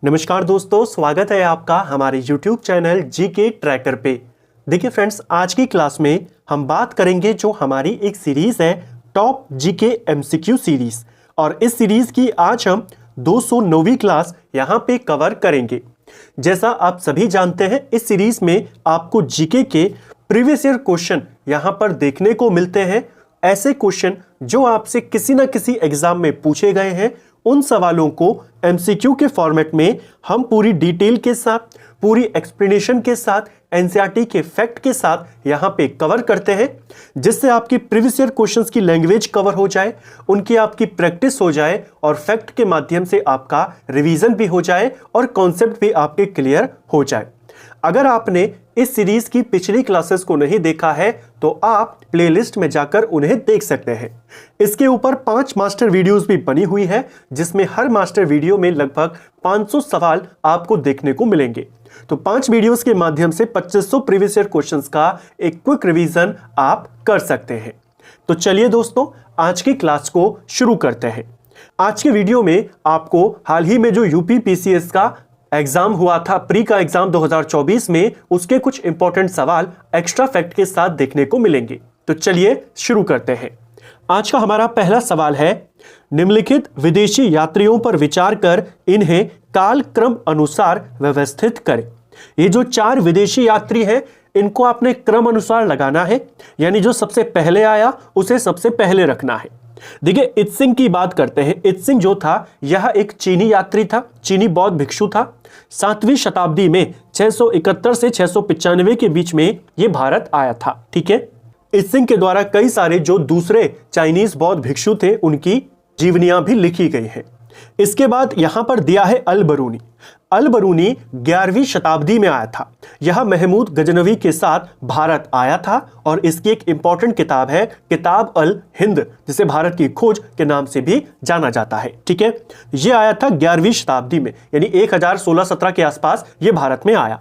नमस्कार दोस्तों, स्वागत है आपका हमारे YouTube चैनल जीके ट्रैकर पे। देखिए फ्रेंड्स, आज की क्लास में हम बात करेंगे जो हमारी एक सीरीज है टॉप जीके एमसीक्यू सीरीज, और इस सीरीज की आज हम 209वीं क्लास यहाँ पे कवर करेंगे। जैसा आप सभी जानते हैं, इस सीरीज में आपको जीके के प्रीवियस ईयर क्वेश्चन यहाँ पर देखने को मिलते हैं। ऐसे क्वेश्चन जो आपसे किसी न किसी एग्जाम में पूछे गए हैं, उन सवालों को एमसीक्यू के फॉर्मेट में हम पूरी डिटेल के साथ, पूरी एक्सप्लेनेशन के साथ, एनसीईआरटी के फैक्ट के साथ यहाँ पे कवर करते हैं, जिससे आपकी प्रीवियस ईयर क्वेश्चंस की लैंग्वेज कवर हो जाए, उनकी आपकी प्रैक्टिस हो जाए और फैक्ट के माध्यम से आपका रिवीजन भी हो जाए और कॉन्सेप्ट भी आपके क्लियर हो जाए। अगर आपने इस सीरीज की पिछली क्लासेस को नहीं देखा है तो आप प्लेलिस्ट में जाकर उन्हें देख सकते हैं। इसके ऊपर 5 मास्टर वीडियोस भी बनी हुई है, जिसमें हर मास्टर वीडियो में लगभग 500 सवाल आपको देखने को मिलेंगे। तो 5 वीडियोस के माध्यम से 2500 प्रीवियस ईयर क्वेश्चंस का एक क्विक रिवीजन आप कर सकते हैं। तो चलिए दोस्तों, आज की क्लास को शुरू करते हैं। आज के वीडियो में आपको हाल ही में जो यूपी पीसीएस का एग्जाम हुआ था, प्री का एग्जाम 2024 में, उसके कुछ इंपॉर्टेंट सवाल एक्स्ट्रा फैक्ट के साथ देखने को मिलेंगे। तो चलिए शुरू करते हैं। आज का हमारा पहला सवाल है, निम्नलिखित विदेशी यात्रियों पर विचार कर इन्हें कालक्रम अनुसार व्यवस्थित करें। ये जो 4 विदेशी यात्री हैं, इनको आपने क्रम अनुसार लगाना है, यानी जो सबसे पहले आया उसे सबसे पहले रखना है। देखिए, इत्सिंग की बात करते हैं। इत्सिंग जो था, यह एक चीनी यात्री था, चीनी बौद्ध भिक्षु था। 7वीं शताब्दी में 671 से 695 के बीच में यह भारत आया था। ठीक है, इत्सिंग के द्वारा कई सारे जो दूसरे चाइनीज बौद्ध भिक्षु थे, उनकी जीवनियां भी लिखी गई हैं। इसके बाद यहां पर दिया है अल बरूनी। अल बरूनी 11वीं शताब्दी में आया था। यह महमूद गजनवी के साथ भारत आया था और इसकी एक इंपॉर्टेंट किताब है किताब अल हिंद, जिसे भारत की खोज के नाम से भी जाना जाता है। ठीक है, यह आया था 11वीं शताब्दी में, यानी 1016-17 के आसपास यह भारत में आया।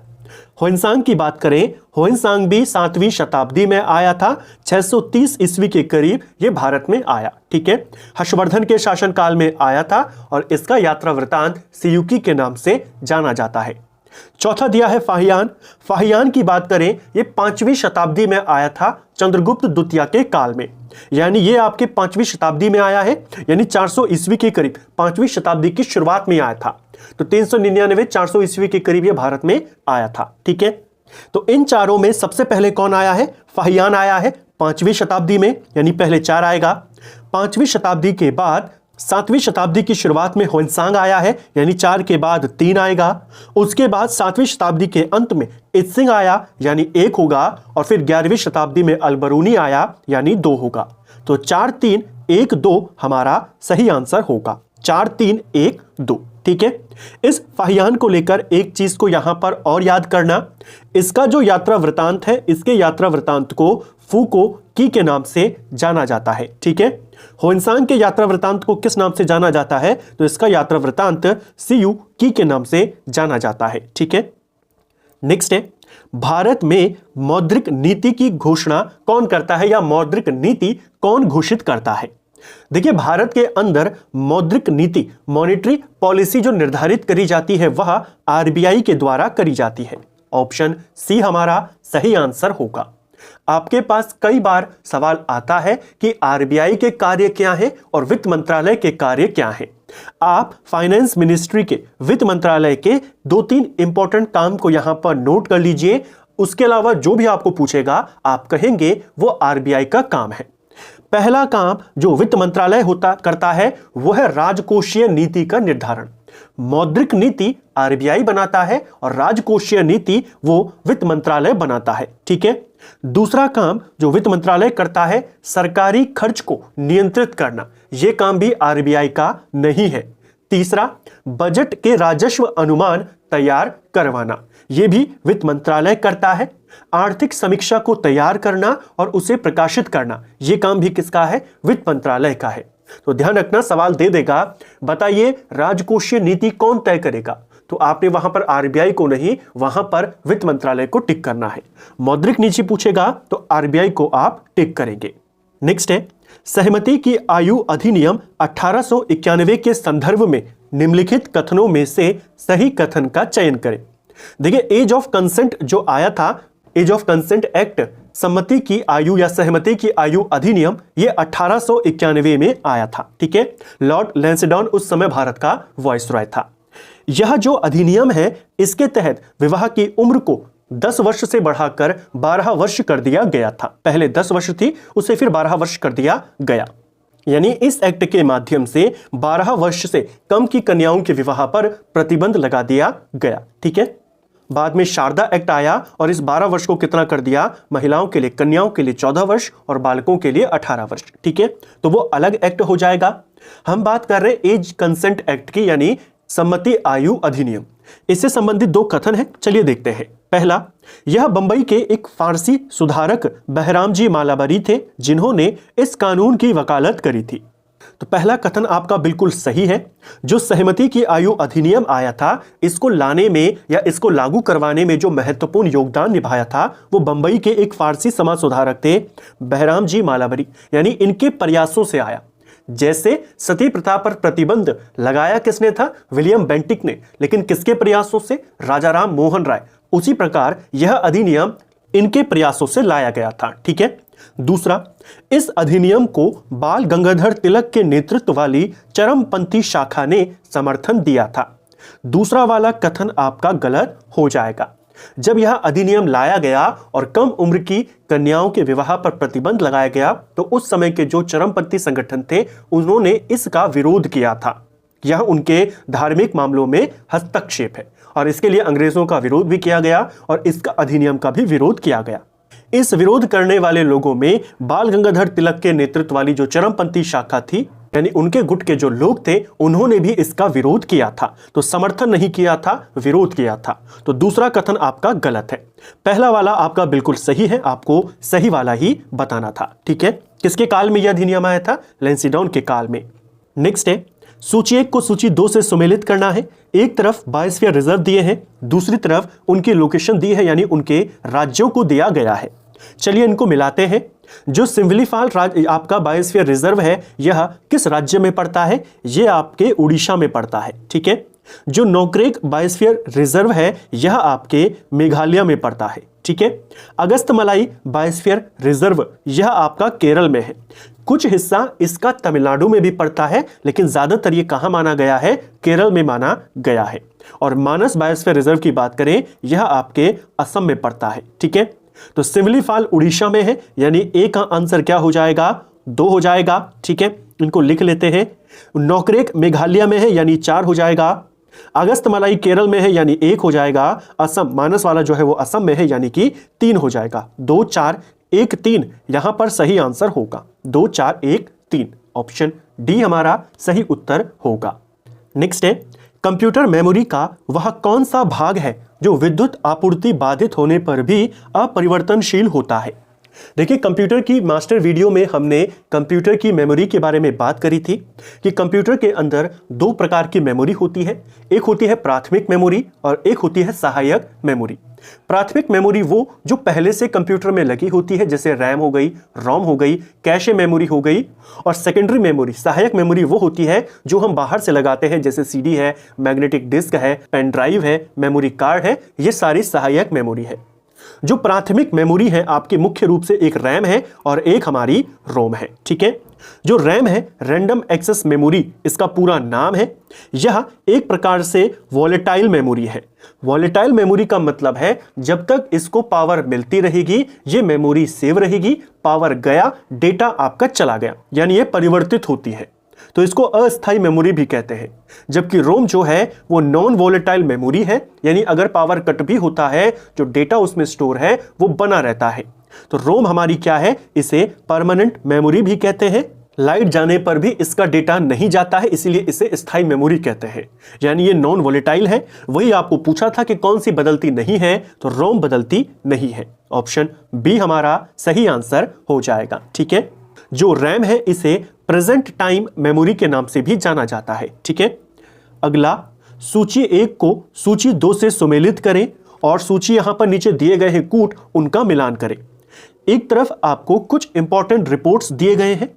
होइनसांग की बात करें, होइनसांग भी 7वीं शताब्दी में आया था। 630 ईस्वी के करीब यह भारत में आया। ठीक है, हर्षवर्धन के शासनकाल में आया था और इसका यात्रा वृतांत सियुकी के नाम से जाना जाता है। चौथा दिया है फाहियान। फाहियान की बात करें, यह 5वीं शताब्दी में आया था, चंद्रगुप्त द्वितीय के काल में, यानी यह आपके 5वीं शताब्दी में आया है, यानी 400 ईस्वी के करीब 5वीं शताब्दी की शुरुआत में आया था। तो 399-400 ईस्वी के करीब यह भारत में आया था। ठीक है, तो इन चारों में सबसे पहले कौन आया है? फाहियान आया है 5वीं शताब्दी में, यानी पहले 4 आएगा। 5वीं शताब्दी के बाद 7वीं शताब्दी की शुरुआत में होइनसांग आया है, यानी 4 के बाद 3 आएगा। उसके बाद 7वीं शताब्दी के अंत में इत्सिंग आया, यानी 1 होगा, और फिर 11वीं शताब्दी में अल बरूनी आया, यानी 2 होगा। तो 4 3 1 2 हमारा सही आंसर होगा। 4 3 1 2। ठीक है, इस फाहियान को लेकर एक चीज को यहां पर और याद करना, इसका जो यात्रा वृतांत है, इसके यात्रा वृतांत को फूको की के नाम से जाना जाता है। ठीक है, होइनसांग के यात्रा वृतांत को किस नाम से जाना जाता है? तो इसका यात्रा वृतांत सीयू की के नाम से जाना जाता है। ठीक है, नेक्स्ट है, भारत में मौद्रिक नीति की घोषणा कौन करता है, या मौद्रिक नीति कौन घोषित करता है? देखिए, भारत के अंदर मौद्रिक नीति, मॉनेटरी पॉलिसी जो निर्धारित करी जाती है, वह आरबीआई के द्वारा करी जाती है। ऑप्शन सी हमारा सही आंसर होगा। आपके पास कई बार सवाल आता है कि आरबीआई के कार्य क्या हैं और वित्त मंत्रालय के कार्य क्या हैं। आप फाइनेंस मिनिस्ट्री के, वित्त मंत्रालय के 2-3 इंपॉर्टेंट काम को यहां पर नोट कर लीजिए। उसके अलावा जो भी आपको पूछेगा, आप कहेंगे वो आरबीआई का काम है। पहला काम जो वित्त मंत्रालय करता है, वो है राजकोषीय नीति का निर्धारण। मौद्रिक नीति आरबीआई बनाता है और राजकोषीय नीति वो वित्त मंत्रालय बनाता है। ठीक है, दूसरा काम जो वित्त मंत्रालय करता है, सरकारी खर्च को नियंत्रित करना, यह काम भी आरबीआई का नहीं है। तीसरा, बजट के राजस्व अनुमान तैयार करवाना, यह भी वित्त मंत्रालय करता है। आर्थिक समीक्षा को तैयार करना और उसे प्रकाशित करना, यह काम भी किसका है? वित्त मंत्रालय का है। तो ध्यान रखना, सवाल दे देगा, बताइए राजकोषीय नीति कौन तय करेगा, तो आपने वहां पर आरबीआई को नहीं, वहां पर वित्त मंत्रालय को टिक करना है। मौद्रिक नीति पूछेगा तो आरबीआई को आप टिक करेंगे। नेक्स्ट है, सहमति की आयु अधिनियम 1891 के संदर्भ में निम्नलिखित कथनों में से सही कथन का चयन करें। देखिए, एज ऑफ कंसेंट जो आया था, एज ऑफ कंसेंट एक्ट, सम्मति की आयु या सहमति की आयु अधिनियम, ये 1891 में आया था। ठीक है, लॉर्ड लैंसडाउन उस समय भारत का वाइसरॉय था। यह जो अधिनियम है, इसके तहत विवाह की उम्र को 10 वर्ष से बढ़ाकर 12 वर्ष कर दिया गया था। पहले 10 वर्ष थी, उसे फिर 12 वर्ष कर दिया गया। यानी इस एक्ट के माध्यम से 12 वर्ष से कम की कन्याओं के विवाह पर प्रतिबंध लगा दिया गया। ठीक है, बाद में शारदा एक्ट आया और इस 12 वर्ष को कितना कर दिया, महिलाओं के लिए, कन्याओं के लिए 14 वर्ष और बालकों के लिए 18 वर्ष। ठीक है, तो वो अलग एक्ट हो जाएगा। हम बात कर रहे हैं एज कंसेंट एक्ट की, यानी सम्मति आयु अधिनियम। इससे संबंधित 2 कथन हैं, चलिए देखते हैं। पहला, यह बंबई के एक फारसी सुधारक बहराम जी मालाबारी थे जिन्होंने इस कानून की वकालत करी थी। तो पहला कथन आपका बिल्कुल सही है। जो सहमति की आयु अधिनियम आया था, इसको लाने में या इसको लागू करवाने में जो महत्वपूर्ण योगदान निभाया था, वो बंबई के एक फारसी समाज सुधारक थे बहराम जी मालाबारी, यानी इनके प्रयासों से आया। जैसे सती प्रथा पर प्रतिबंध लगाया किसने था, विलियम बेंटिक ने, लेकिन किसके प्रयासों से, राजा राम मोहन राय। उसी प्रकार यह अधिनियम इनके प्रयासों से लाया गया था। ठीक है, दूसरा, इस अधिनियम को बाल गंगाधर तिलक के नेतृत्व वाली चरमपंथी शाखा ने समर्थन दिया था। दूसरा वाला कथन आपका गलत हो जाएगा। जब यह अधिनियम लाया गया और कम उम्र की कन्याओं के विवाह पर प्रतिबंध लगाया गया, तो उस समय के जो चरमपंथी संगठन थे, उन्होंने इसका विरोध किया था। यह उनके धार्मिक मामलों में हस्तक्षेप है और इसके लिए अंग्रेजों का विरोध भी किया गया और इसका अधिनियम का भी विरोध किया गया। इस विरोध करने वाले लोगों में बाल गंगाधर तिलक के नेतृत्व वाली जो चरमपंथी शाखा थी, यानी उनके गुट के जो लोग थे, उन्होंने भी इसका विरोध किया था। तो समर्थन नहीं किया था, विरोध किया था। तो दूसरा कथन आपका गलत है। पहला वाला आपका बिल्कुल सही है, आपको सही वाला ही बताना था। ठीक है, किसके काल में यह अधिनियम आया था, लैंसडाउन के काल में। नेक्स्ट है, सूची 1 को सूची 2 से सुमेलित करना है। एक तरफ बायोस्फीयर रिजर्व दिए हैं, दूसरी तरफ उनकी लोकेशन दी है, यानी उनके राज्यों को दिया गया है। चलिए इनको मिलाते हैं। जो सिम्बलीफाल आपका बायोस्फीयर रिजर्व है, यह किस राज्य में पड़ता है, यह आपके उड़ीसा में पड़ता है। ठीक है, जो नोक्रेक बायोस्फीयर रिजर्व है, यह आपके मेघालय में पड़ता है। ठीक है, अगस्तमलाई बायोस्फीयर रिजर्व, यह आपका केरल में है। कुछ हिस्सा इसका तमिलनाडु में भी पड़ता है, लेकिन ज्यादातर ये कहां माना गया है, केरल में माना गया है। और मानस बायोस्फीयर रिजर्व की बात करें, यह आपके असम में पड़ता है। ठीक है, तो सिम्बलीफाल उड़ीसा में है, यानी ए का आंसर क्या हो जाएगा, 2 हो जाएगा। ठीक है, इनको लिख लेते हैं। नोक्रेक मेघालय में है, यानी 4 हो जाएगा। अगस्तमलाई केरल में है, यानी 1 हो जाएगा। असम मानस वाला जो है वो असम में है, यानी कि 3 हो जाएगा। 2 4 1 3 यहां पर सही आंसर होगा। 2 4 1 3 ऑप्शन डी हमारा सही उत्तर होगा। नेक्स्ट है, कंप्यूटर मेमोरी का वह कौन सा भाग है जो विद्युत आपूर्ति बाधित होने पर भी अपरिवर्तनशील होता है। देखिए, कंप्यूटर की मास्टर वीडियो में हमने कंप्यूटर की मेमोरी के बारे में बात करी थी कि कंप्यूटर के अंदर 2 प्रकार की मेमोरी होती है। एक होती है प्राथमिक मेमोरी और एक होती है सहायक मेमोरी। प्राथमिक मेमोरी वो जो पहले से कंप्यूटर में लगी होती है, जैसे रैम हो गई, रोम हो गई, कैशे मेमोरी हो गई। और सेकेंडरी मेमोरी, सहायक मेमोरी वो होती है जो हम बाहर से लगाते हैं, जैसे सीडी है, मैग्नेटिक डिस्क है, पेन ड्राइव है, मेमोरी कार्ड है, ये सारी सहायक मेमोरी है। जो प्राथमिक मेमोरी है आपकी मुख्य रूप से एक रैम है और एक हमारी रोम है। ठीक है, जो रैम है, रैंडम एक्सेस मेमोरी इसका पूरा नाम है। यह एक प्रकार से वॉलेटाइल मेमोरी है। वॉलेटाइल मेमोरी का मतलब है जब तक इसको पावर मिलती रहेगी, ये मेमोरी सेव रहेगी, पावर गया, डेटा आपका चला गया, यानी ये परिवर्तित होती है, तो इसको अस्थायी मेमोरी भी कहते हैं। जबकि रोम जो है वो नॉन वॉलेटाइल मेमोरी है, यानी अगर पावर कट भी होता है, जो डेटा उसमें स्टोर है वो बना रहता है। तो रोम हमारी क्या है, इसे परमानेंट मेमोरी भी कहते हैं। लाइट जाने पर भी इसका डेटा नहीं जाता है, इसीलिए इसे स्थायी मेमोरी कहते हैं, यानी ये नॉन वॉलेटाइल है। वही आपको पूछा था कि कौन सी बदलती नहीं है, तो रोम बदलती नहीं है। ऑप्शन बी हमारा सही आंसर हो जाएगा। ठीक है, जो रैम है इसे प्रेजेंट टाइम मेमोरी के नाम से भी जाना जाता है। ठीक है, अगला, सूची 1 को सूची 2 से सुमेलित करें और सूची यहां पर नीचे दिए गए हैं कूट, उनका मिलान करें। एक तरफ आपको कुछ इंपॉर्टेंट रिपोर्ट्स दिए गए हैं,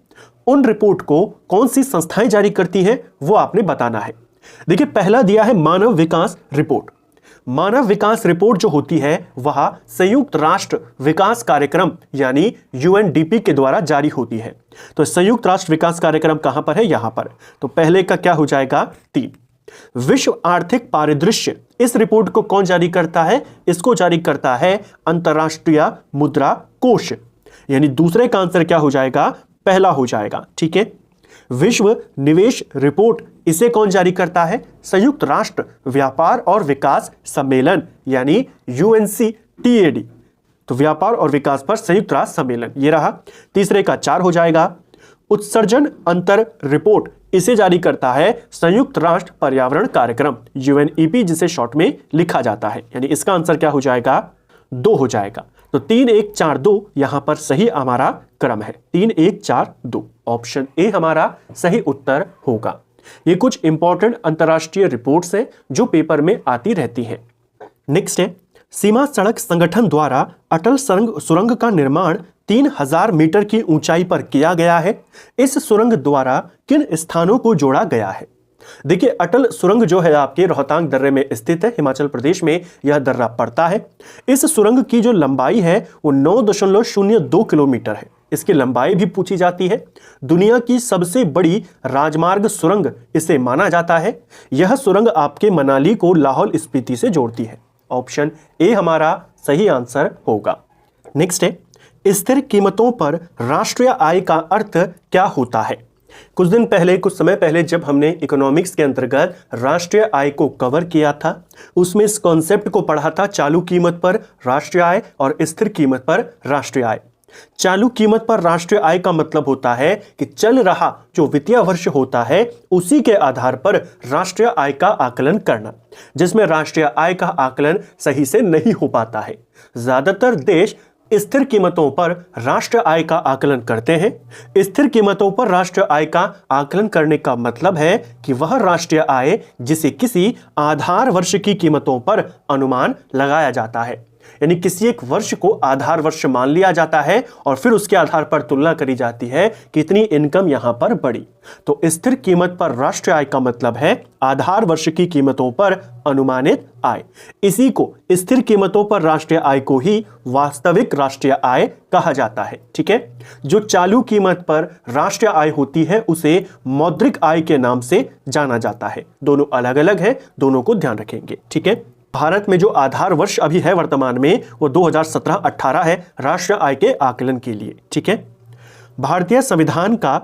उन रिपोर्ट को कौन सी संस्थाएं जारी करती हैं वो आपने बताना है। देखिए पहला दिया है मानव विकास रिपोर्ट। मानव विकास रिपोर्ट जो होती है वह संयुक्त राष्ट्र विकास कार्यक्रम यानी यूएनडीपी के द्वारा जारी होती है। तो संयुक्त राष्ट्र विकास कार्यक्रम कहां पर है, यहां पर। तो पहले का क्या हो जाएगा 3। विश्व आर्थिक परिदृश्य, इस रिपोर्ट को कौन जारी करता है, इसको जारी करता है अंतरराष्ट्रीय मुद्रा कोष, यानी दूसरे का आंसर क्या हो जाएगा, पहला हो जाएगा। ठीक है। विश्व निवेश रिपोर्ट, इसे कौन जारी करता है, संयुक्त राष्ट्र व्यापार और विकास सम्मेलन यानी यूएनसीटीएडी। तो व्यापार और विकास पर संयुक्त राष्ट्र सम्मेलन, ये रहा। तीसरे का 4 हो जाएगा। उत्सर्जन अंतर रिपोर्ट, इसे जारी करता है संयुक्त राष्ट्र पर्यावरण कार्यक्रम यूएनईपी, जिसे शॉर्ट में लिखा जाता है, यानी इसका आंसर क्या हो जाएगा, 2 हो जाएगा। तो 3 1 4 2 यहां पर सही हमारा क्रम है, 3 1 4 2। ऑप्शन ए हमारा सही उत्तर होगा। ये कुछ इंपॉर्टेंट अंतरराष्ट्रीय रिपोर्ट्स हैं जो पेपर में आती रहती हैं। नेक्स्ट है, सीमा सड़क संगठन द्वारा अटल सुरंग का निर्माण 3000 मीटर की ऊंचाई पर किया गया है। इस सुरंग द्वारा किन स्थानों को जोड़ा गया है। देखिए अटल सुरंग जो है आपके रोहतांग दर्रे में स्थित है, हिमाचल प्रदेश में यह दर्रा पड़ता है। इस सुरंग की जो लंबाई है वो 9.02 किलोमीटर है। इसकी लंबाई भी पूछी जाती है। दुनिया की सबसे बड़ी राजमार्ग सुरंग इसे माना जाता है। यह सुरंग आपके मनाली को लाहौल स्पीति से जोड़ती है। ऑप्शन ए हमारा सही आंसर होगा। नेक्स्ट है, स्थिर कीमतों पर राष्ट्रीय आय का अर्थ क्या होता है। कुछ समय पहले जब हमने इकोनॉमिक्स के अंतर्गत राष्ट्रीय आय को कवर किया था, उसमें इस कॉन्सेप्ट को पढ़ा था, चालू कीमत पर राष्ट्रीय आय और स्थिर कीमत पर राष्ट्रीय आय। चालू कीमत पर राष्ट्रीय आय का मतलब होता है कि चल रहा जो वित्तीय वर्ष होता है उसी के आधार पर राष्ट्रीय आय का आकलन करना, जिसमें राष्ट्रीय आय का आकलन सही से नहीं हो पाता है। ज्यादातर देश स्थिर कीमतों पर राष्ट्रीय आय का आकलन करते हैं। स्थिर कीमतों पर राष्ट्रीय आय का आकलन करने का मतलब है कि वह राष्ट्रीय आय जिसे किसी आधार वर्ष की कीमतों पर अनुमान लगाया जाता है, यानी किसी एक वर्ष को आधार वर्ष मान लिया जाता है और फिर उसके आधार पर तुलना करी जाती है कितनी इनकम यहां पर बढ़ी। तो स्थिर कीमत पर राष्ट्रीय आय का मतलब है आधार वर्ष की कीमतों पर अनुमानित आय। इसी को स्थिर कीमतों पर राष्ट्रीय आय को ही वास्तविक राष्ट्रीय आय कहा जाता है। ठीक है। जो चालू कीमत पर राष्ट्रीय आय होती है उसे मौद्रिक आय के नाम से जाना जाता है। दोनों अलग अलग है, दोनों को ध्यान रखेंगे। ठीक है। भारत में जो आधार वर्ष अभी है वर्तमान में वो 2017-18 है राष्ट्रीय आय के आकलन के लिए। ठीक है। भारतीय संविधान का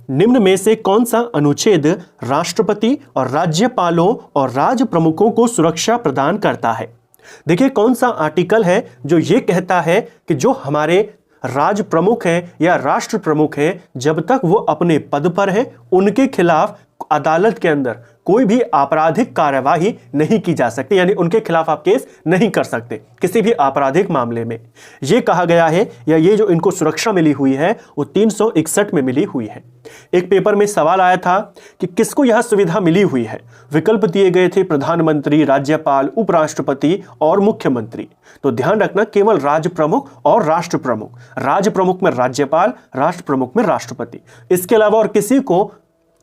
निम्न में से कौन सा अनुच्छेद राष्ट्रपति और राज्यपालों और राज्य प्रमुखों को सुरक्षा प्रदान करता है। देखिए कौन सा आर्टिकल है जो ये कहता है कि जो हमारे राज्य प्रमुख हैं या राष्ट्र प्रमुख हैं, जब तक वो अपने पद पर हैं उनके खिलाफ अदालत के अंदर कोई भी आपराधिक कार्यवाही नहीं की जा सकती, यानी उनके खिलाफ आप केस नहीं कर सकते किसी भी आपराधिक मामले में। यह कहा गया है, या ये जो इनको सुरक्षा मिली हुई है वो 361 में मिली हुई है। एक पेपर में सवाल आया था कि किसको यह सुविधा मिली हुई है। विकल्प दिए गए थे प्रधानमंत्री, राज्यपाल, उपराष्ट्रपति और मुख्यमंत्री। तो ध्यान रखना केवल राज्य प्रमुख और राष्ट्र प्रमुख, राज्य प्रमुख में राज्यपाल, राष्ट्र प्रमुख में राष्ट्रपति, इसके अलावा और किसी को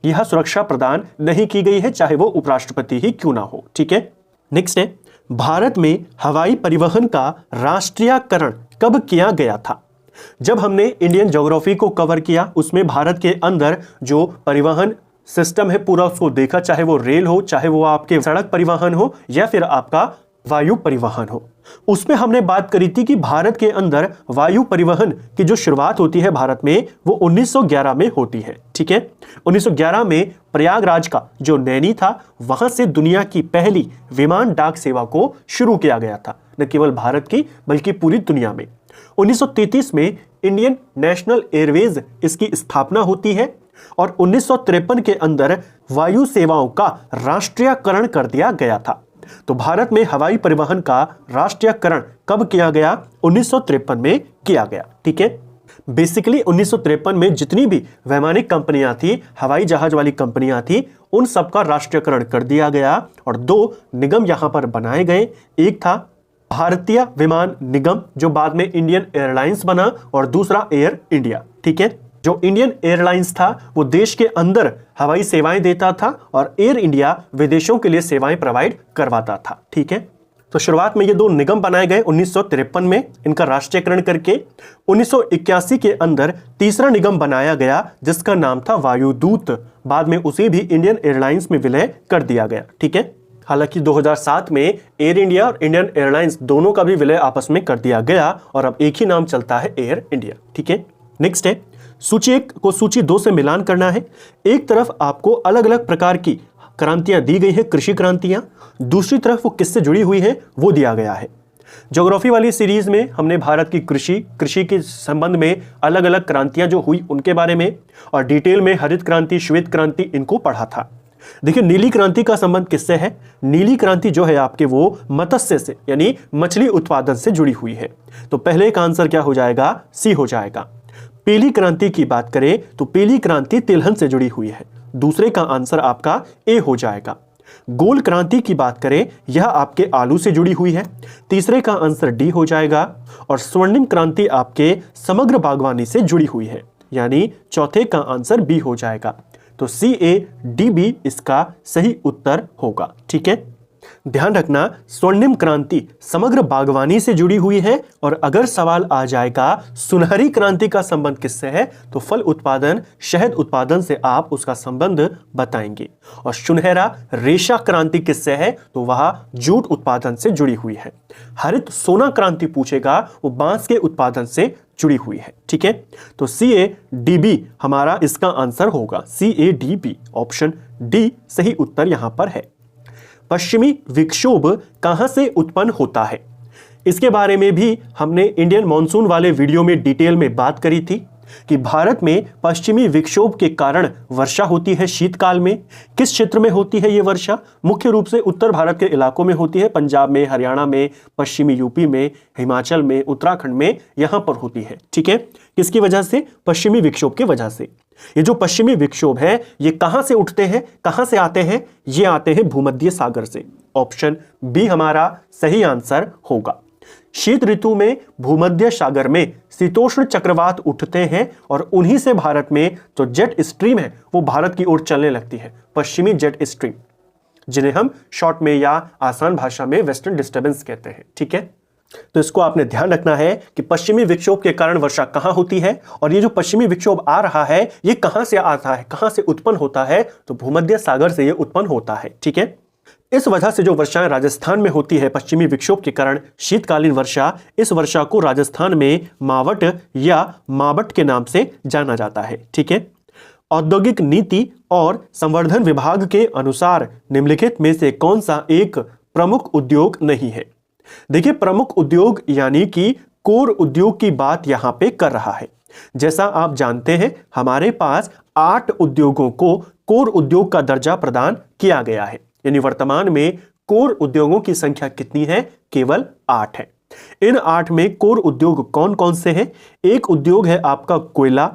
यह सुरक्षा प्रदान नहीं की गई है, चाहे वो उपराष्ट्रपति ही क्यों ना हो। ठीक है। नेक्स्ट है, भारत में हवाई परिवहन का राष्ट्रीयकरण कब किया गया था। जब हमने इंडियन ज्योग्राफी को कवर किया उसमें भारत के अंदर जो परिवहन सिस्टम है पूरा उसको देखा, चाहे वो रेल हो, चाहे वो आपके सड़क परिवहन हो या फिर आपका वायु परिवहन हो। उसमें हमने बात करी थी कि भारत के अंदर वायु परिवहन की जो शुरुआत होती है भारत में वो 1911 में होती है। ठीक है। 1911 में प्रयागराज का जो नैनी था वहां से दुनिया की पहली विमान डाक सेवा को शुरू किया गया था, न केवल भारत की बल्कि पूरी दुनिया में। 1933 में इंडियन नेशनल एयरवेज इसकी स्थापना होती है और 1953 के अंदर वायु सेवाओं का राष्ट्रीयकरण कर दिया गया था। तो भारत में हवाई परिवहन का राष्ट्रीयकरण कब किया गया, 1953 में किया गया। ठीक है। बेसिकली 1953 में जितनी भी वैमानिक कंपनियां थी, हवाई जहाज वाली कंपनियां थी, उन सबका राष्ट्रीयकरण कर दिया गया और 2 निगम यहां पर बनाए गए। एक था भारतीय विमान निगम जो बाद में इंडियन एयरलाइंस बना और दूसरा एयर इंडिया। ठीक है। जो जो इंडियन एयरलाइंस था वो देश के अंदर हवाई सेवाएं देता था और एयर इंडिया विदेशों के लिए सेवाएं प्रोवाइड करवाता था। ठीक है, तो शुरुआत में ये दो निगम बनाए गए 1953 में, इनका राष्ट्रीयकरण करके 1981 के अंदर तीसरा निगम बनाया गया जिसका नाम था वायुदूत। बाद में उसे भी इंडियन एयरलाइंस में विलय कर दिया गया। ठीक है, हालांकि 2007 में एयर इंडिया और इंडियन एयरलाइंस दोनों का भी विलय आपस में कर दिया गया और अब एक ही नाम चलता है एयर इंडिया। ठीक है, नेक्स्ट है सूची 1 को सूची 2 से मिलान करना है। एक तरफ आपको अलग अलग प्रकार की क्रांतियां दी गई है, कृषि क्रांतियां, दूसरी तरफ वो किससे जुड़ी हुई है वो दिया गया है। ज्योग्राफी वाली सीरीज में हमने भारत की कृषि के संबंध में अलग अलग क्रांतियां जो हुई उनके बारे में और डिटेल में हरित क्रांति, श्वेत क्रांति इनको पढ़ा था। देखिए नीली क्रांति का संबंध किससे है? नीली क्रांति जो है आपके वो मत्स्य से यानी मछली उत्पादन से जुड़ी हुई है। तो पहले का आंसर क्या हो जाएगा? सी हो जाएगा। पीली क्रांति की बात करें तो पीली क्रांति तिलहन से जुड़ी हुई है, दूसरे का आंसर आपका ए हो जाएगा। गोल क्रांति की बात करें यह आपके आलू से जुड़ी हुई है, तीसरे का आंसर डी हो जाएगा। और स्वर्णिम क्रांति आपके समग्र बागवानी से जुड़ी हुई है, यानी चौथे का आंसर बी हो जाएगा। तो सी ए डी बी इसका सही उत्तर होगा। ठीक है, ध्यान रखना स्वर्णिम क्रांति समग्र बागवानी से जुड़ी हुई है और अगर सवाल आ जाएगा सुनहरी क्रांति का संबंध किससे है तो फल उत्पादन, शहद उत्पादन से आप उसका संबंध बताएंगे। और सुनहरा रेशा क्रांति किससे है तो वह जूट उत्पादन से जुड़ी हुई है। हरित सोना क्रांति पूछेगा वो बांस के उत्पादन से जुड़ी हुई है। ठीक है, तो सी ए डी बी हमारा इसका आंसर होगा। C A D B option D सही उत्तर यहां पर है। पश्चिमी विक्षोभ कहां से उत्पन्न होता है? इसके बारे में भी हमने इंडियन मॉनसून वाले वीडियो में डिटेल में बात करी थी कि भारत में पश्चिमी विक्षोभ के कारण वर्षा होती है शीतकाल में। किस क्षेत्र में होती है ये वर्षा? मुख्य रूप से उत्तर भारत के इलाकों में होती है, पंजाब में, हरियाणा में, पश्चिमी यूपी में, हिमाचल में, उत्तराखंड में, यहां पर होती है। ठीक है, किसकी वजह से? पश्चिमी विक्षोभ की वजह से। ये जो पश्चिमी विक्षोभ है ये कहां से उठते हैं, कहां से आते हैं? ये आते हैं भूमध्य सागर से। ऑप्शन बी हमारा सही आंसर होगा। शीत ऋतु में भूमध्य सागर में शीतोष्ण चक्रवात उठते हैं और उन्हीं से भारत में जो जेट स्ट्रीम है वो भारत की ओर चलने लगती है, पश्चिमी जेट स्ट्रीम, जिन्हें हम शॉर्ट में या आसान भाषा में वेस्टर्न डिस्टर्बेंस कहते हैं। ठीक है, तो इसको आपने ध्यान रखना है कि पश्चिमी विक्षोभ के कारण वर्षा कहां होती है और ये जो पश्चिमी विक्षोभ आ रहा है ये कहां से आता है, कहां से उत्पन्न होता है तो भूमध्य सागर से ये उत्पन्न होता है। ठीक है, इस वजह से जो वर्षाएं राजस्थान में होती है पश्चिमी विक्षोभ के कारण शीतकालीन वर्षा, इस वर्षा को राजस्थान में मावट या मावट के नाम से जाना जाता है। ठीक है, औद्योगिक नीति और संवर्धन विभाग के अनुसार निम्नलिखित में से कौन सा एक प्रमुख उद्योग नहीं है? देखिए प्रमुख उद्योग यानी कि कोर उद्योग की बात यहां पे कर रहा है। जैसा आप जानते हैं हमारे पास 8 उद्योगों को कोर उद्योग का दर्जा प्रदान किया गया है, यानी वर्तमान में कोर उद्योगों की संख्या कितनी है? केवल 8 है। इन 8 में कोर उद्योग कौन कौन से हैं? एक उद्योग है आपका कोयला।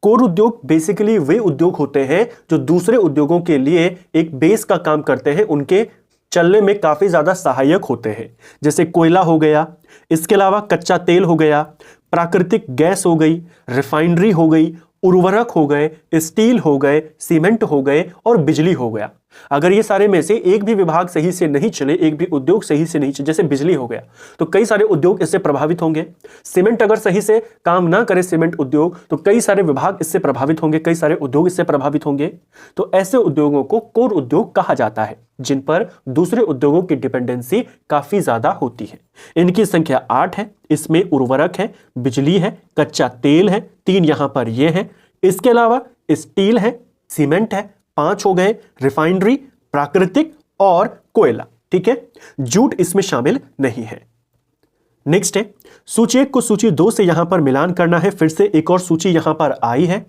कोर उद्योग बेसिकली वे उद्योग होते हैं जो दूसरे उद्योगों के लिए एक बेस का काम करते हैं, उनके चलने में काफी ज्यादा सहायक होते हैं। जैसे कोयला हो गया, इसके अलावा कच्चा तेल हो गया, प्राकृतिक गैस हो गई, रिफाइनरी हो गई, उर्वरक हो गए, स्टील हो गए, सीमेंट हो गए और बिजली हो गया। अगर ये सारे में से एक भी विभाग सही से नहीं चले, एक भी उद्योग सही से नहीं चले, जैसे बिजली हो गया तो कई सारे उद्योग इससे प्रभावित होंगे। सीमेंट अगर सही से काम ना करे सीमेंट उद्योग तो कई सारे विभाग इससे प्रभावित होंगे, कई सारे उद्योग इससे प्रभावित होंगे। तो ऐसे उद्योगों को कोर उद्योग कहा जाता है जिन पर दूसरे उद्योगों की डिपेंडेंसी काफी ज्यादा होती है। इनकी संख्या 8 है। इसमें उर्वरक है, बिजली है, कच्चा तेल है, 3 यहां पर ये है, इसके अलावा स्टील है, सीमेंट है, 5 हो गए, रिफाइनरी, प्राकृतिक और कोयला। ठीक है, जूट इसमें शामिल नहीं है। नेक्स्ट है सूची 1 को सूची 2 से यहां पर मिलान करना है। फिर से एक और सूची यहां पर आई है।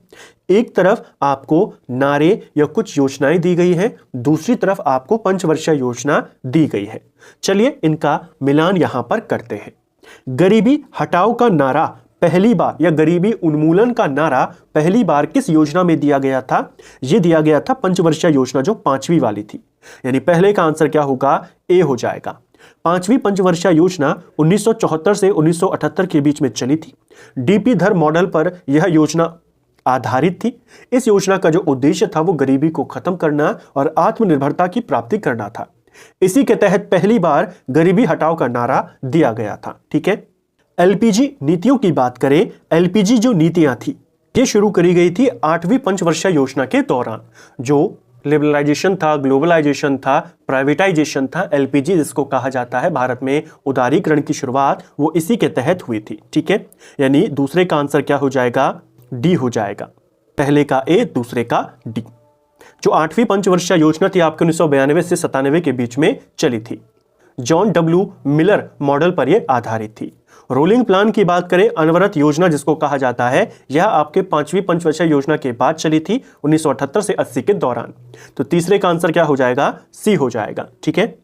एक तरफ आपको नारे या कुछ योजनाएं दी गई है, दूसरी तरफ आपको पंचवर्षीय योजना दी गई है। चलिए इनका मिलान यहां पर करते हैं। गरीबी हटाओ का नारा पहली बार या गरीबी उन्मूलन का नारा पहली बार किस योजना में दिया गया था? यह दिया गया था पंचवर्षीय योजना जो 5वीं वाली थी, यानी पहले का आंसर क्या होगा? ए हो जाएगा। 5वीं पंचवर्षीय योजना 1974 से 1978 के बीच में चली थी। डीपी धर मॉडल पर यह योजना आधारित थी। इस योजना का जो उद्देश्य था वो गरीबी को खत्म करना और आत्मनिर्भरता की प्राप्ति करना था। इसी के तहत पहली बार गरीबी हटाओ का नारा दिया गया था। ठीक है। एलपीजी नीतियों की बात करें, एलपीजी जो नीतियां थी ये शुरू करी गई थी 8वीं पंचवर्षीय योजना के दौरान। जो लिबरलाइजेशन था, ग्लोबलाइजेशन था, प्राइवेटाइजेशन था, एलपीजी जिसको कहा जाता है, भारत में उदारीकरण की शुरुआत वो इसी के तहत हुई थी। ठीक है, यानी दूसरे का आंसर क्या हो जाएगा, डी हो जाएगा। पहले का ए, दूसरे का डी। जो 8वीं पंचवर्षीय योजना थी आपके 1992 से 97 के बीच में चली थी। जॉन डब्ल्यू मिलर मॉडल पर यह आधारित थी। रोलिंग प्लान की बात करें, अनवरत योजना जिसको कहा जाता है, यह आपके 5वीं पंचवर्षीय योजना के बाद चली थी 1978 से 80 के दौरान। तो तीसरे का आंसर क्या हो जाएगा, सी हो जाएगा। ठीक है।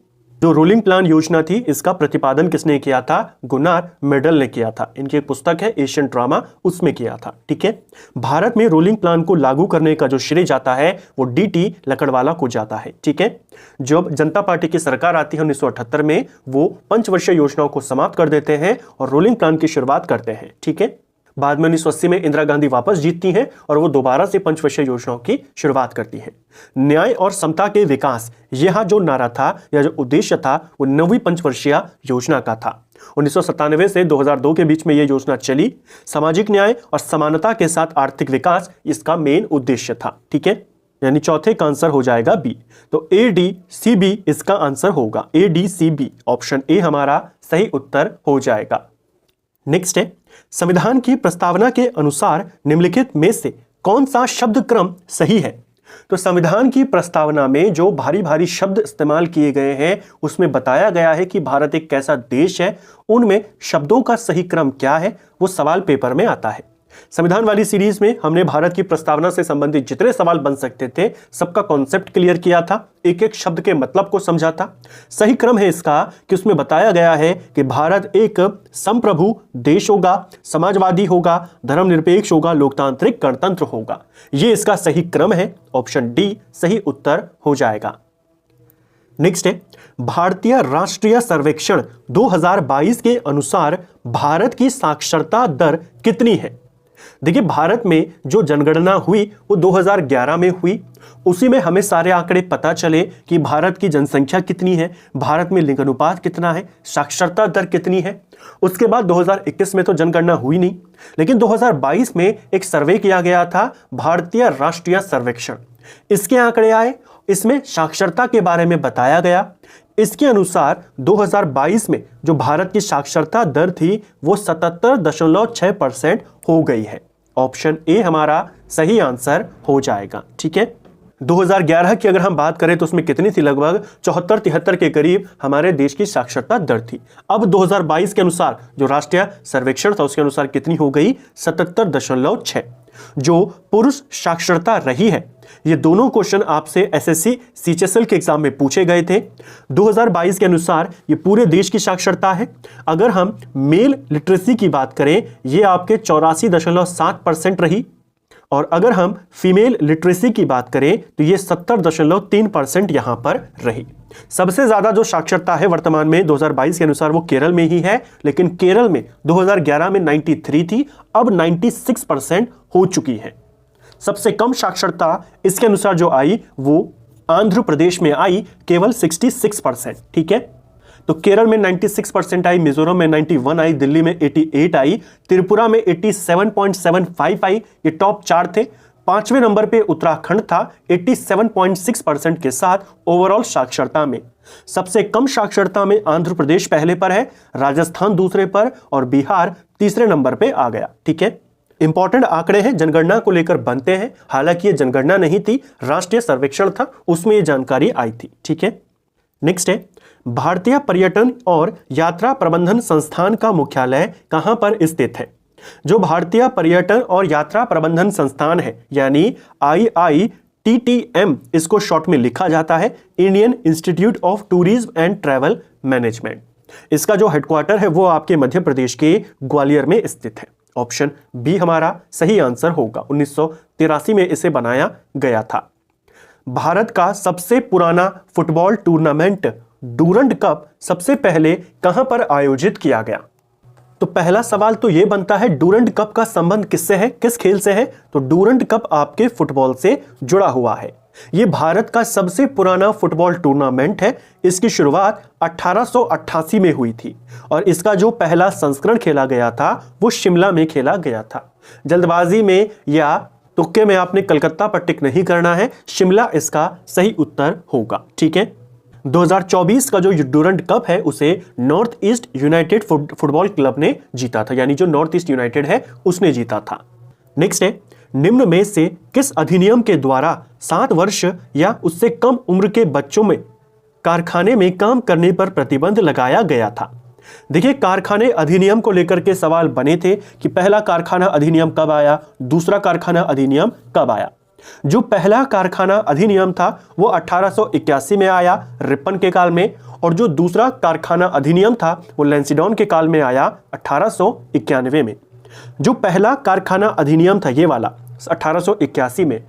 जो रोलिंग प्लान योजना थी इसका प्रतिपादन किसने किया था, गुनार मेडल ने किया था। इनकी एक पुस्तक है एशियन ड्रामा, उसमें किया था। ठीक है। भारत में रोलिंग प्लान को लागू करने का जो श्रेय जाता है वो डीटी लकड़वाला को जाता है। ठीक है। जब जनता पार्टी की सरकार आती है 1978 में, वो पंचवर्षीय योजनाओं को समाप्त कर देते हैं और रोलिंग प्लान की शुरुआत करते हैं। ठीक है। बाद में 1980 में इंदिरा गांधी वापस जीतती हैं और वो दोबारा से पंचवर्षीय योजनाओं की शुरुआत करती हैं। न्याय और समता के विकास, यह जो नारा था या जो उद्देश्य था वो 9वीं पंचवर्षीय योजना का था। 1997 से 2002 के बीच में यह योजना चली। सामाजिक न्याय और समानता के साथ आर्थिक विकास इसका मेन उद्देश्य था। ठीक है, यानी चौथे का आंसर हो जाएगा बी। तो ADCB इसका आंसर होगा, ADCB ऑप्शन ए हमारा सही उत्तर हो जाएगा। नेक्स्ट है, संविधान की प्रस्तावना के अनुसार निम्नलिखित में से कौन सा शब्द क्रम सही है। तो संविधान की प्रस्तावना में जो भारी भारी शब्द इस्तेमाल किए गए हैं उसमें बताया गया है कि भारत एक कैसा देश है, उनमें शब्दों का सही क्रम क्या है वो सवाल पेपर में आता है। संविधान वाली सीरीज में हमने भारत की प्रस्तावना से संबंधित जितने सवाल बन सकते थे सबका कॉन्सेप्ट क्लियर किया था, एक एक शब्द के मतलब को समझा था। सही क्रम है इसका कि उसमें बताया गया है कि भारत एक संप्रभु देश होगा, समाजवादी होगा, धर्मनिरपेक्ष होगा, लोकतांत्रिक गणतंत्र होगा। यह इसका सही क्रम है। ऑप्शन डी सही उत्तर हो जाएगा। नेक्स्ट है, भारतीय राष्ट्रीय सर्वेक्षण 2022 के अनुसार भारत की साक्षरता दर कितनी है। देखिए, भारत में जो जनगणना हुई वो 2011 में हुई। उसी में हमें सारे आंकड़े पता चले कि भारत की जनसंख्या कितनी है, भारत में लिंग अनुपात कितना है, साक्षरता दर कितनी है। उसके बाद 2021 में तो जनगणना हुई नहीं, लेकिन 2022 में एक सर्वे किया गया था, भारतीय राष्ट्रीय सर्वेक्षण। इसके आंकड़े आए, इसमें साक्षरता के बारे में बताया गया। इसके अनुसार 2022 में जो भारत की साक्षरता दर थी वो 77.6% हो गई है। ऑप्शन ए हमारा सही आंसर हो जाएगा। ठीक है। 2011 की अगर हम बात करें तो उसमें कितनी थी, लगभग 74-73 के करीब हमारे देश की साक्षरता दर थी। अब 2022 के अनुसार जो राष्ट्रीय सर्वेक्षण था उसके अनुसार कितनी हो गई, 77.6। जो पुरुष साक्षरता रही है, ये दोनों क्वेश्चन आपसे SSC CHSL के एग्जाम में पूछे गए थे। 2022 के अनुसार ये पूरे देश की साक्षरता है। अगर हम मेल लिटरेसी की बात करें, ये आपके 84.7% रही, और अगर हम फीमेल लिटरेसी की बात करें तो ये 70.3% यहां पर रही। सबसे ज्यादा जो साक्षरता है वर्तमान में 2022 के अनुसार वो केरल में ही है, लेकिन केरल में 2011 में 93 थी, अब 96% हो चुकी है। सबसे कम साक्षरता इसके अनुसार जो आई वो आंध्र प्रदेश में आई, केवल 66%। ठीक है। तो केरल में 96% आई, मिजोरम में 91 आई, दिल्ली में 88 आई, त्रिपुरा में 87.75 आई। ये टॉप 4 थे। 5वें नंबर पे उत्तराखंड था 87.6% के साथ ओवरऑल साक्षरता में। सबसे कम साक्षरता में आंध्र प्रदेश पहले पर है, राजस्थान दूसरे पर और बिहार तीसरे नंबर पे आ गया। ठीक है। इंपॉर्टेंट आंकड़े हैं, जनगणना को लेकर बनते हैं। हालांकि ये जनगणना नहीं थी, राष्ट्रीय सर्वेक्षण था, उसमें ये जानकारी आई थी। ठीक है। नेक्स्ट है, भारतीय पर्यटन और यात्रा प्रबंधन संस्थान का मुख्यालय कहां पर स्थित है। जो भारतीय पर्यटन और यात्रा प्रबंधन संस्थान है, यानी IITTM इसको शॉर्ट में लिखा जाता है, Indian institute of tourism and travel management. इसका जो हेडक्वार्टर है वो आपके मध्य प्रदेश के ग्वालियर में स्थित है। ऑप्शन बी हमारा सही आंसर होगा। 1983 में इसे बनाया गया था। भारत का सबसे पुराना फुटबॉल टूर्नामेंट डूरंड कप सबसे पहले कहां पर आयोजित किया गया। तो पहला सवाल तो ये बनता है डूरंड कप का संबंध किससे है, किस खेल से है? तो डूरंड कप आपके फुटबॉल से जुड़ा हुआ है। यह भारत का सबसे पुराना फुटबॉल टूर्नामेंट है। इसकी शुरुआत 1888 में हुई थी और इसका जो पहला संस्करण खेला गया था वो शिमला में खेला गया था। जल्दबाजी में या तुक्के में आपने कलकत्ता पर टिक नहीं करना है, शिमला इसका सही उत्तर होगा। ठीक है, 2024 का जो डूरंड कप है उसे north east United football club ने जीता था, यानी जो नॉर्थ ईस्ट यूनाइटेड है उसने जीता था। नेक्स्ट है, निम्न में से किस अधिनियम के द्वारा 7 वर्ष या उससे कम उम्र के बच्चों में कारखाने में काम करने पर प्रतिबंध लगाया गया था? देखिए, कारखाने अधिनियम को लेकर के सवाल बने थे कि पहला कारखाना अधिनियम कब आया, दूसरा कारखाना अधिनियम कब आया। जो पहला कारखाना अधिनियम था वो 1881 में आया रिपन के काल में, और जो दूसरा कारखाना अधिनियम था वो लैंसिडॉन के काल में आया 1891 में। जो पहला कारखाना अधिनियम था ये वाला 1881 में,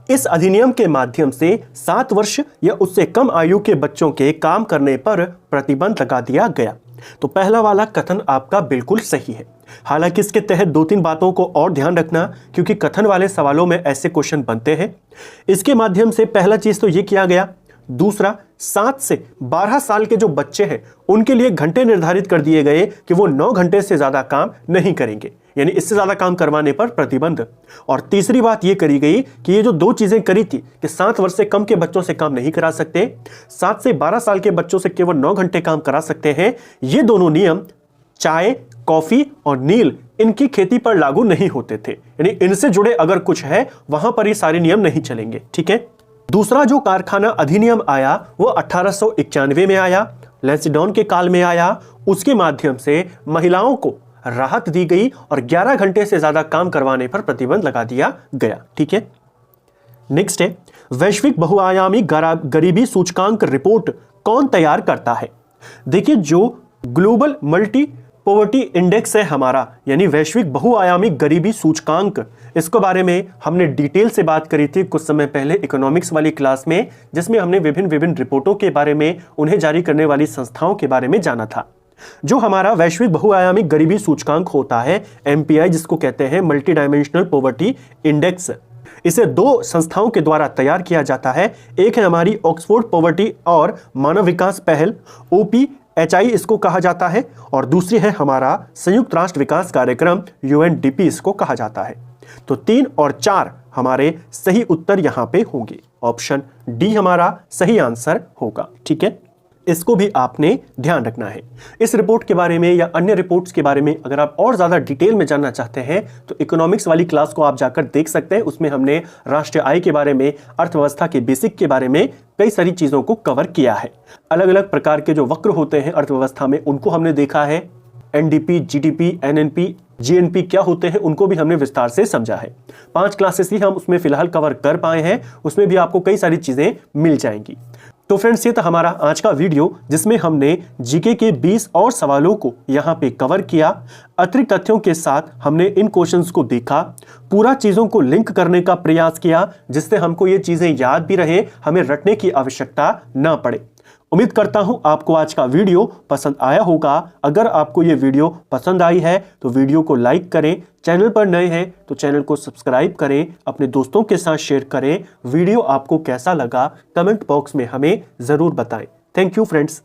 इस अधिनियम के माध्यम से 7 वर्ष या उससे कम आयु के बच्चों के काम करने पर प्रतिबंध लगा दिया गया। तो पहला वाला कथन आपका बिल्कुल सही है। हालांकि इसके तहत 2-3 बातों को और ध्यान रखना, क्योंकि कथन वाले सवालों में ऐसे क्वेश्चन बनते हैं। इसके माध्यम से पहला चीज तो ये किया गया। दूसरा, 7 से 12 साल के जो बच्चे हैं उनके लिए घंटे निर्धारित कर दिए गए कि वो 9 घंटे से ज्यादा काम नहीं करेंगे, यानी इससे ज्यादा काम करवाने पर प्रतिबंध। और तीसरी बात ये करी गई कि ये जो 2 चीजें करी थी कि 7 वर्ष से कम के बच्चों से काम नहीं करा सकते, 7 से 12 साल के बच्चों से केवल 9 घंटे काम करा सकते हैं, ये दोनों नियम चाय, कॉफी और नील इनकी खेती पर लागू नहीं होते थे, यानी इनसे जुड़े अगर कुछ है वहां पर ये सारे नियम नहीं चलेंगे। ठीक है, दूसरा जो कारखाना अधिनियम आया वो 1891 में आया, लैंसिडॉन के काल में आया। उसके माध्यम से महिलाओं को राहत दी गई और 11 घंटे से ज्यादा काम करवाने पर प्रतिबंध लगा दिया गया। ठीक है, नेक्स्ट है, वैश्विक बहुआयामी गरीबी सूचकांक रिपोर्ट कौन तैयार करता है? देखिए, जो ग्लोबल मल्टी पॉवर्टी इंडेक्स है हमारा, यानी वैश्विक बहुआयामी गरीबी सूचकांक, इसके बारे में हमने डिटेल से बात करी थी कुछ समय पहले इकोनॉमिक्स वाली क्लास में, जिसमें हमने विभिन्न रिपोर्टों के बारे में, उन्हें जारी करने वाली संस्थाओं के बारे में जाना था। जो हमारा वैश्विक बहुआयामी गरीबी सूचकांक होता है MPI, जिसको कहते हैं मल्टी डायमेंशनल पॉवर्टी इंडेक्स, इसे 2 संस्थाओं के द्वारा तैयार किया जाता है। एक है हमारी ऑक्सफोर्ड पॉवर्टी और मानव विकास पहल, OPHI इसको कहा जाता है, और दूसरी है हमारा संयुक्त राष्ट्र विकास कार्यक्रम UNDP इसको कहा जाता है। तो 3 और 4 हमारे सही उत्तर यहां पे होंगे। ऑप्शन डी हमारा सही आंसर होगा। ठीक है, इसको भी आपने ध्यान रखना है। इस रिपोर्ट के बारे में या अन्य रिपोर्ट्स के बारे में अगर आप और ज्यादा डिटेल में जानना चाहते हैं तो इकोनॉमिक्स वाली क्लास को आप जाकर देख सकते हैं। उसमें हमने राष्ट्रीय आय के बारे में, अर्थव्यवस्था के बेसिक के बारे में कई सारी चीजों को कवर किया है। अलग अलग प्रकार के जो वक्र होते हैं अर्थव्यवस्था में उनको हमने देखा है। NDP, GDP, NNP, GNP क्या होते हैं उनको भी हमने विस्तार से समझा है। 5 क्लासेस ही हम उसमें फिलहाल कवर कर पाए हैं, उसमें भी आपको कई सारी चीजें मिल जाएंगी। तो फ्रेंड्स, ये था हमारा आज का वीडियो, जिसमें हमने जीके के 20 और सवालों को यहाँ पे कवर किया। अतिरिक्त तथ्यों के साथ हमने इन क्वेश्चंस को देखा, पूरा चीजों को लिंक करने का प्रयास किया, जिससे हमको ये चीजें याद भी रहे, हमें रटने की आवश्यकता ना पड़े। उम्मीद करता हूं आपको आज का वीडियो पसंद आया होगा। अगर आपको ये वीडियो पसंद आई है तो वीडियो को लाइक करें, चैनल पर नए हैं तो चैनल को सब्सक्राइब करें, अपने दोस्तों के साथ शेयर करें। वीडियो आपको कैसा लगा कमेंट बॉक्स में हमें जरूर बताएं। Thank you friends.